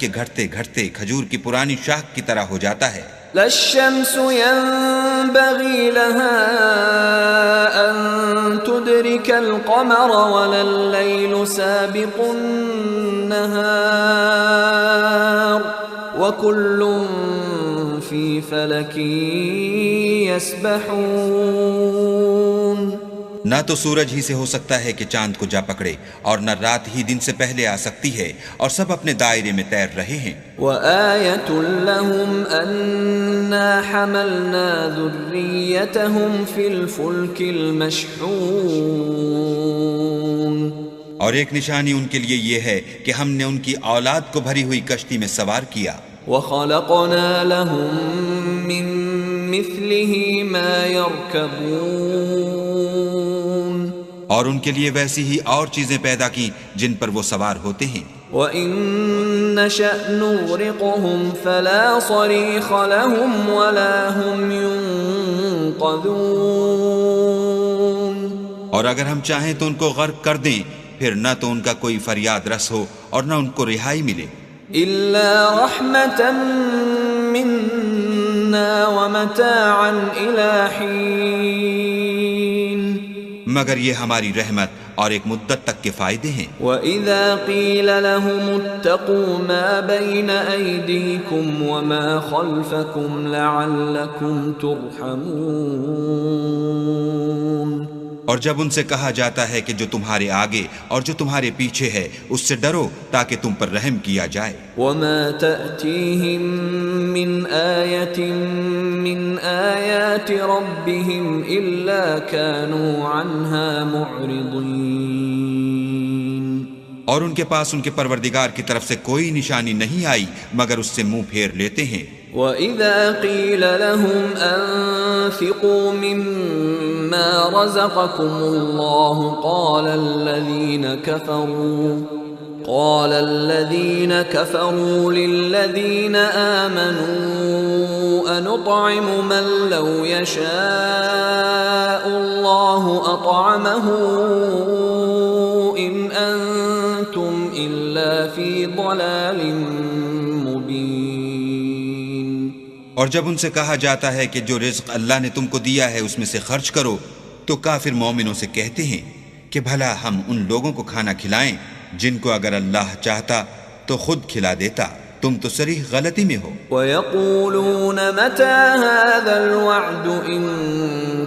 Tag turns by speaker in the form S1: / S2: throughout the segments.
S1: کہ گھٹتے گھٹتے کھجور کی پرانی شاخ کی طرح ہو جاتا ہے۔
S2: لا الشمس ينبغي لها أن تدرك القمر ولا الليل سابق النهار وكل في فلك يسبحون۔
S1: نہ تو سورج ہی سے ہو سکتا ہے کہ چاند کو جا پکڑے، اور نہ رات ہی دن سے پہلے آ سکتی ہے، اور سب اپنے دائرے میں تیر رہے ہیں۔
S2: وَآيَةٌ لَهُمْ أَنَّا حَمَلْنَا ذُرِّيَّتَهُمْ فِي الْفُلْكِ الْمَشْحُونِ۔
S1: اور ایک نشانی ان کے لیے یہ ہے کہ ہم نے ان کی اولاد کو بھری ہوئی کشتی میں سوار کیا۔
S2: وَخَلَقْنَا لَهُم مِّن مِّثْلِهِ مَا يَرْكَبُونَ۔
S1: اور ان کے لیے ویسی ہی اور چیزیں پیدا کی جن پر وہ سوار ہوتے ہیں۔
S2: وَإِن نَّشَأْ نُغْرِقْهُمْ فَلَا صَرِيخَ لَهُمْ وَلَا هُمْ يُنقَذُونَ۔
S1: اور اگر ہم چاہیں تو ان کو غرق کر دیں، پھر نہ تو ان کا کوئی فریاد رس ہو اور نہ ان کو رہائی ملے۔
S2: إِلَّا رَحْمَةً مِّنَّا وَمَتَاعًا إِلَىٰ حِينٍ۔
S1: مگر یہ ہماری رحمت اور ایک مدت تک کے فائدے ہیں۔
S2: وَإِذَا قِيلَ لَهُمُ اتَّقُوا مَا بَيْنَ أَيْدِيكُمْ وَمَا خَلْفَكُمْ لَعَلَّكُمْ تُرْحَمُونَ۔
S1: اور جب ان سے کہا جاتا ہے کہ جو تمہارے آگے اور جو تمہارے پیچھے ہے اس سے ڈرو تاکہ تم پر رحم کیا جائے۔
S2: وَمَا تَأْتِيهِم مِّنْ آيَةٍ مِّنْ آيَاتِ رَبِّهِمْ إِلَّا كَانُوا عَنْهَا مُعْرِضِينَ۔
S1: اور ان کے پاس ان کے پروردگار کی طرف سے کوئی نشانی نہیں آئی مگر اس سے منہ پھیر لیتے ہیں۔
S2: وَإِذَا قِيلَ لَهُمْ أَنفِقُوا مِمَّا رَزَقَكُمُ اللَّهُ قَالَ الَّذِينَ كَفَرُوا لِلَّذِينَ آمَنُوا أَنُطْعِمُ مَن لَّوْ يَشَاءُ اللَّهُ أَطْعَمَهُ إِنْ أَنتُمْ إِلَّا فِي ضَلَالٍ مُّبِينٍ۔
S1: اور جب ان سے کہا جاتا ہے کہ جو رزق اللہ نے تم کو دیا ہے اس میں سے خرچ کرو، تو کافر مومنوں سے کہتے ہیں کہ بھلا ہم ان لوگوں کو کھانا کھلائیں جن کو اگر اللہ چاہتا تو خود کھلا دیتا، تم تو صریح غلطی میں ہو۔
S2: وَيَقُولُونَ مَتَى هَذَا الْوَعْدُ إِن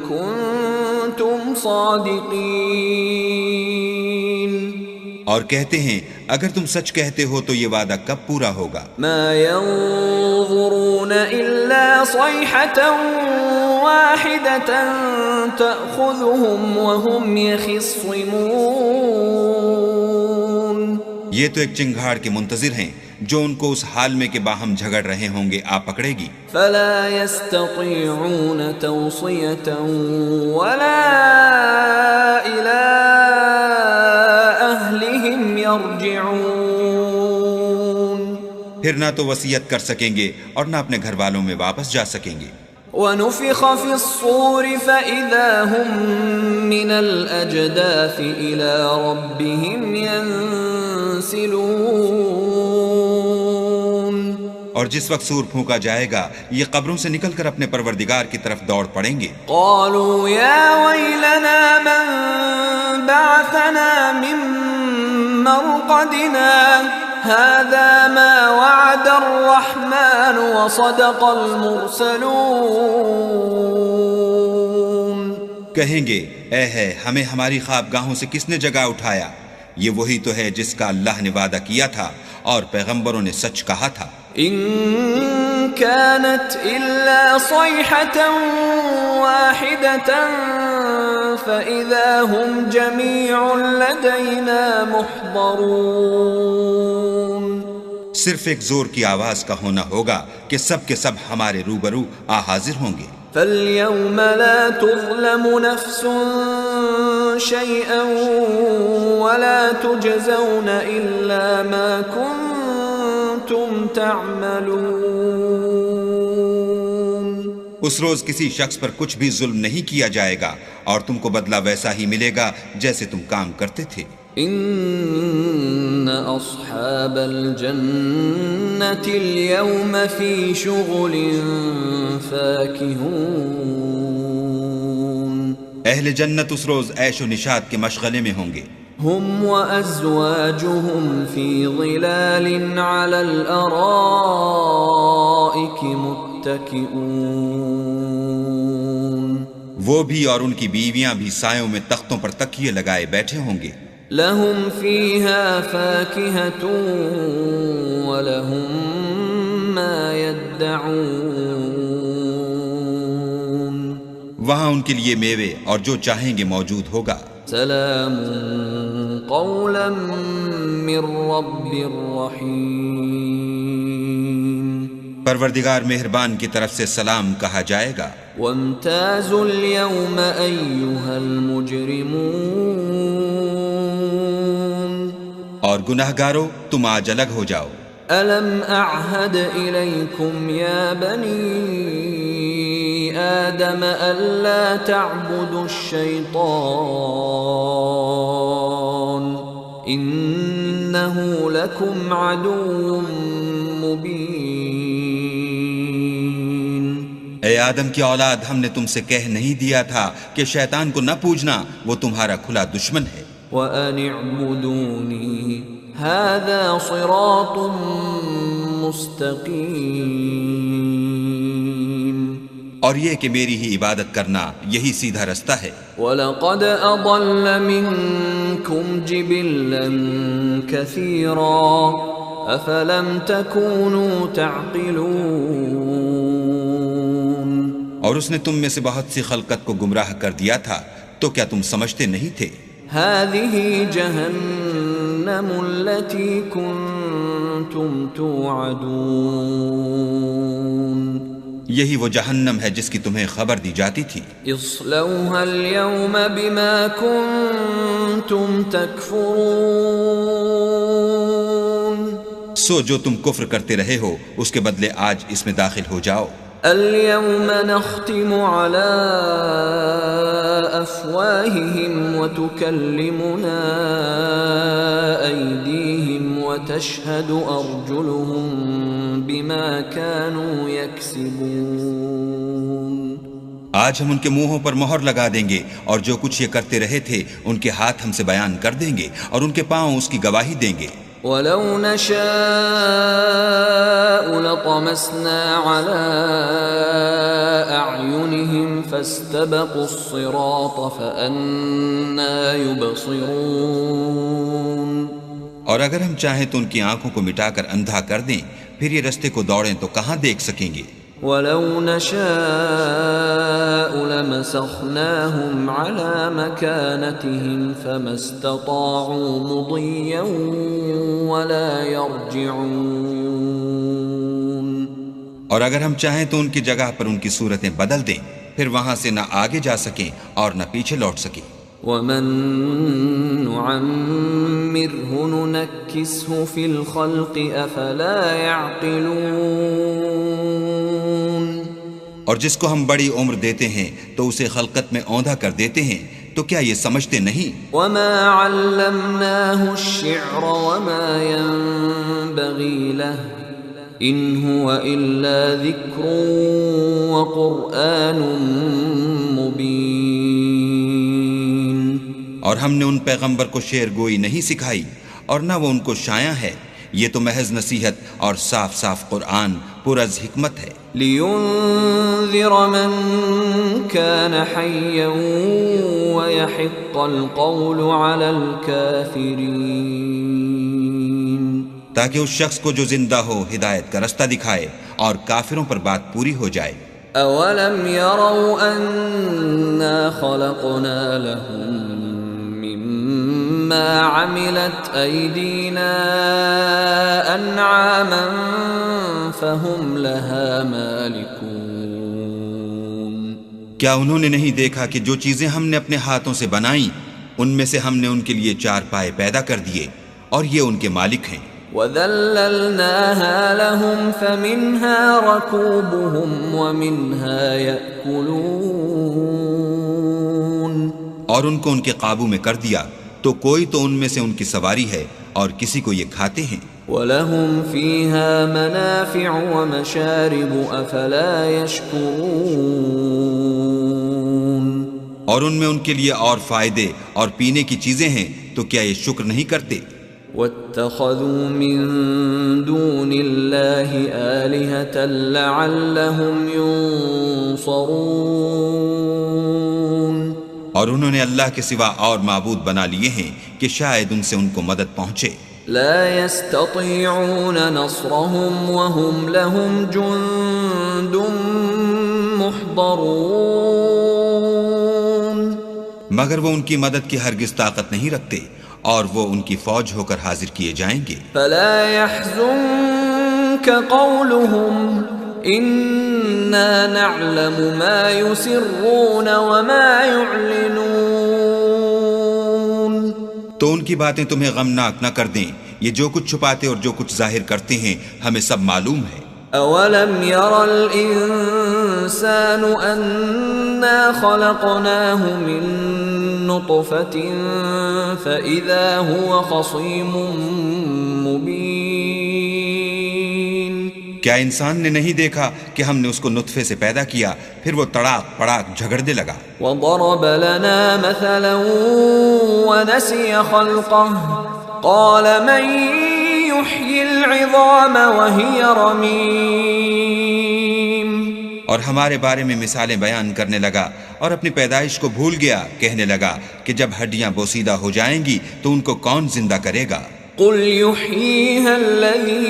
S2: كُنتُمْ صَادِقِينَ۔
S1: اور کہتے ہیں اگر تم سچ کہتے ہو تو یہ وعدہ کب پورا ہوگا؟
S2: مَا يَنظُرُونَ إِلَّا صَيْحَةً وَاحِدَةً تَأْخُذُهُمْ وَهُمْ يَخِصِّمُونَ۔
S1: یہ تو ایک چنگھاڑ کے منتظر ہیں جو ان کو اس حال میں کہ باہم جھگڑ رہے ہوں گے آ پکڑے گی۔
S2: فَلَا يَسْتَطِيعُونَ تَوْصِيَةً وَلَا إِلَىٰ أَهْلِهِمْ يَرْجِعُونَ۔
S1: پھر نہ تو وصیت کر سکیں گے اور نہ اپنے گھر والوں میں واپس جا سکیں گے۔
S2: وَنُفِخَ فِي الصُّورِ فَإِذَا هُم مِّنَ الْأَجْدَاثِ إِلَىٰ رَبِّهِمْ يَنسِلُونَ۔
S1: اور جس وقت سور پھونکا جائے گا یہ قبروں سے نکل کر اپنے پروردگار کی طرف دوڑ پڑیں گے۔
S2: قَالُوا يَا وَيْلَنَا مَن بَعَثَنَا مِن مَّرْقَدِنَا هَذَا مَا وَعَدَ الرَّحْمَٰنُ وَصَدَقَ الْمُرْسَلُونَ۔
S1: کہیں گے اے ہے ہمیں ہماری خوابگاہوں سے کس نے جگا اٹھایا، یہ وہی تو ہے جس کا اللہ نے وعدہ کیا تھا اور پیغمبروں نے سچ کہا تھا۔
S2: إِن كَانَتْ إِلَّا صَيْحَةً وَاحِدَةً فَإِذَا هُمْ جَمِيعٌ لَدَيْنَا مُحْضَرُونَ۔
S1: صرف ایک زور کی آواز کا ہونا ہوگا کہ سب کے سب ہمارے روبرو حاضر ہوں گے۔
S2: فَالْيَوْمَ لَا تُظْلَمُ نَفْسٌ شَيْئًا وَلَا تُجْزَوْنَ إِلَّا مَا كُنتُمْ تَعْمَلُونَ۔
S1: اس روز کسی شخص پر کچھ بھی ظلم نہیں کیا جائے گا اور تم کو بدلہ ویسا ہی ملے گا جیسے تم کام کرتے تھے۔
S2: ان اصحاب الجنة اليوم في شغل فاكهون.
S1: اہل جنت اس روز عیش و نشاط کے مشغلے میں ہوں گے.
S2: هم وازواجهم في ظلال على الارائك متكئون.
S1: وہ بھی اور ان کی بیویاں بھی سایوں میں تختوں پر تکیے لگائے بیٹھے ہوں گے.
S2: لهم فيها فاكهة ولهم ما يدعون.
S1: وہاں ان کے لیے میوے اور جو چاہیں گے موجود ہوگا.
S2: سلام قولا من رب رحیم.
S1: پروردگار مہربان کی طرف سے سلام کہا جائے گا.
S2: وامتازوا اليوم أيها المجرمون.
S1: اور گناہگارو تم آج الگ ہو جاؤ.
S2: ألم أعهد إليكم يا بني آدم ألا تعبدوا الشيطان إنه لكم عدو مبين.
S1: اے آدم کی اولاد، ہم نے تم سے کہہ نہیں دیا تھا کہ شیطان کو نہ پوجنا، وہ تمہارا کھلا دشمن ہے.
S2: وَأَنِ اعْبُدُونِي هَذَا صِرَاطٌ مُسْتَقِيمٌ.
S1: اور یہ کہ میری ہی عبادت کرنا یہی سیدھا رستہ ہے.
S2: وَلَقَدْ أَضَلَّ مِنْكُمْ جِبِلًّا كَثِيرًا أَفَلَمْ تَكُونُوا تَعْقِلُونَ.
S1: اور اس نے تم میں سے بہت سی خلقت کو گمراہ کر دیا تھا، تو کیا تم سمجھتے نہیں تھے؟
S2: هذه جهنم التي كنتم توعدون.
S1: یہی وہ جہنم ہے جس کی تمہیں خبر دی جاتی تھی.
S2: اصلوها اليوم بما كنتم تكفرون.
S1: سو جو تم کفر کرتے رہے ہو اس کے بدلے آج اس میں داخل ہو جاؤ.
S2: اليوم نختم على أفواههم وتكلمنا أيديهم وتشهد أرجلهم بما كانوا يكسبون.
S1: آج ہم ان کے منہوں پر مہر لگا دیں گے اور جو کچھ یہ کرتے رہے تھے ان کے ہاتھ ہم سے بیان کر دیں گے اور ان کے پاؤں اس کی گواہی دیں گے.
S2: وَلَوْ نَشَاءُ لَطَمَسْنَا عَلَىٰ أَعْيُنِهِمْ فَاسْتَبَقُوا الصِّرَاطَ فَأَنَّىٰ يُبْصِرُونَ.
S1: اور اگر ہم چاہیں تو ان کی آنکھوں کو مٹا کر اندھا کر دیں، پھر یہ رستے کو دوڑیں تو کہاں دیکھ سکیں گے.
S2: وَلَوْ نَشَاءُ لَمَسَخْنَاهُمْ عَلَىٰ مَكَانَتِهِمْ فَمَا اسْتَطَاعُوا مُضِيًّا وَلَا يَرْجِعُونَ.
S1: اور اگر ہم چاہیں تو ان کی جگہ پر ان کی صورتیں بدل دیں، پھر وہاں سے نہ آگے جا سکیں اور نہ پیچھے لوٹ سکیں.
S2: وَمَن نُعَمِّرْهُ نُنَكِّسْهُ فِي الْخَلْقِ أَفَلَا يَعْقِلُونَ.
S1: اور جس کو ہم بڑی عمر دیتے ہیں تو اسے خلقت میں اوندھا کر دیتے ہیں، تو کیا یہ سمجھتے نہیں؟
S2: وَمَا عَلَّمْنَاهُ الشِّعْرَ وَمَا يَنبَغِي لَهُ إِنْ هُوَ إِلَّا ذِكْرٌ وَقُرْآنٌ مُبِينٌ.
S1: اور ہم نے ان پیغمبر کو شعر گوئی نہیں سکھائی اور نہ وہ ان کو شایع ہے، یہ تو محض نصیحت اور صاف صاف قرآن پرز حکمت ہے.
S2: لِيُنذِرَ مَن كَانَ حَيًّا وَيَحِقَّ الْقَوْلُ عَلَى الْكَافِرِينَ.
S1: تاکہ اس شخص کو جو زندہ ہو ہدایت کا رستہ دکھائے اور کافروں پر بات پوری ہو جائے.
S2: أَوَلَمْ يَرَوْا أَنَّا خَلَقْنَا لَهُم مِّمَّا عَمِلَتْ أَيْدِينَا أَنْعَامًا فَهُمْ لَهَا مَالِكُونَ.
S1: کیا انہوں نے نہیں دیکھا کہ جو چیزیں ہم نے اپنے ہاتھوں سے بنائیں ان میں سے ہم نے ان کے لیے چار پائے پیدا کر دیے اور یہ ان کے مالک ہیں.
S2: وَذَلَّلْنَاهَا لَهُمْ فَمِنْهَا رَكُوبُهُمْ وَمِنْهَا يَأْكُلُونَ.
S1: اور ان کو ان کے قابو میں کر دیا، تو کوئی تو ان میں سے ان کی سواری ہے اور کسی کو یہ کھاتے ہیں۔
S2: وَلَهُمْ فِيهَا مَنَافِعُ وَمَشَارِبُ أَفَلَا يَشْكُرُونَ،
S1: اور ان میں ان کے لیے اور فائدے اور پینے کی چیزیں ہیں، تو کیا یہ شکر نہیں کرتے؟
S2: وَاتَّخَذُوا مِن دُونِ اللَّهِ آلِهَةً لَعَلَّهُمْ يُنصَرُونَ،
S1: اور انہوں نے اللہ کے سوا اور معبود بنا لیے ہیں کہ شاید ان سے ان کو مدد پہنچے۔
S2: لا يستطيعون نصرهم وهم لهم جند محضرون،
S1: مگر وہ ان کی مدد کی ہرگز طاقت نہیں رکھتے اور وہ ان کی فوج ہو کر حاضر کیے جائیں گے۔
S2: فلا يحزنك قولهم إنا نعلم ما يسرون وما يعلنون،
S1: تو ان کی باتیں تمہیں غمناک نہ کر دیں، یہ جو کچھ چھپاتے اور جو کچھ ظاہر کرتے ہیں ہمیں سب معلوم ہے۔
S2: أولم ير الإنسان أنا خلقناه من نطفة فإذا هو خصيم مبين،
S1: کیا انسان نے نہیں دیکھا کہ ہم نے اس کو نطفے سے پیدا کیا، پھر وہ تڑاک پڑاک جھگڑنے لگا۔
S2: وضرب لنا مثلا ونسي خلقه قال من يحيي العظام وهي رميم،
S1: اور ہمارے بارے میں مثالیں بیان کرنے لگا اور اپنی پیدائش کو بھول گیا، کہنے لگا کہ جب ہڈیاں بوسیدہ ہو جائیں گی تو ان کو کون زندہ کرے گا؟
S2: قل يحييها الذي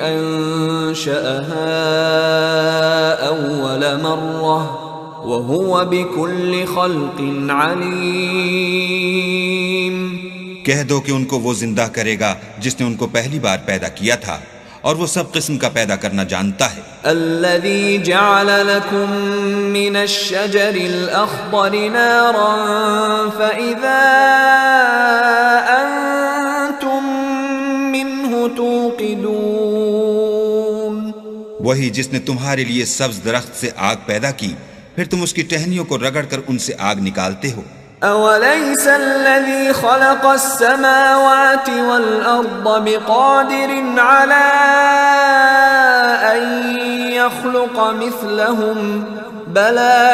S2: أنشأها أول مرة وهو بكل خلق عليم،
S1: کہہ دو کہ ان کو وہ زندہ کرے گا جس نے ان کو پہلی بار پیدا کیا تھا اور وہ سب قسم کا پیدا کرنا جانتا ہے۔
S2: الذي جعل لكم من الشجر الأخضر نارا فإذا أنتم منه توقدون،
S1: وہی جس نے تمہارے لیے سبز درخت سے آگ پیدا کی، پھر تم اس کی ٹہنیوں کو رگڑ کر ان سے آگ نکالتے ہو۔
S2: أوليس الذي خلق السماوات والأرض بقادر على أن يخلق مثلهم بلى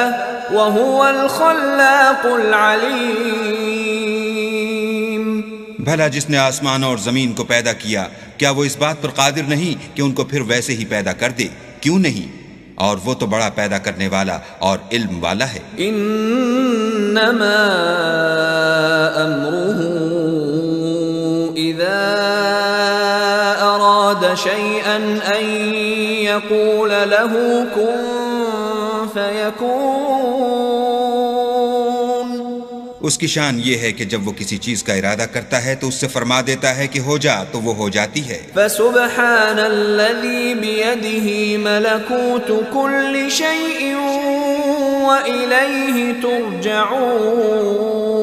S2: وهو الخلاق العليم،
S1: بھلا جس نے آسمان اور زمین کو پیدا کیا، کیا وہ اس بات پر قادر نہیں کہ ان کو پھر ویسے ہی پیدا کر دے؟ کیوں نہیں؟ اور وہ تو بڑا پیدا کرنے والا اور علم والا ہے۔
S2: انما امره اذا اراد شيئا ان يقول له كن فيكون،
S1: اس کی شان یہ ہے کہ جب وہ کسی چیز کا ارادہ کرتا ہے تو اس سے فرما دیتا ہے کہ ہو جا، تو وہ ہو جاتی ہے۔
S2: فسبحان الذي بيده ملكوت كل شيء وإليه ترجعون،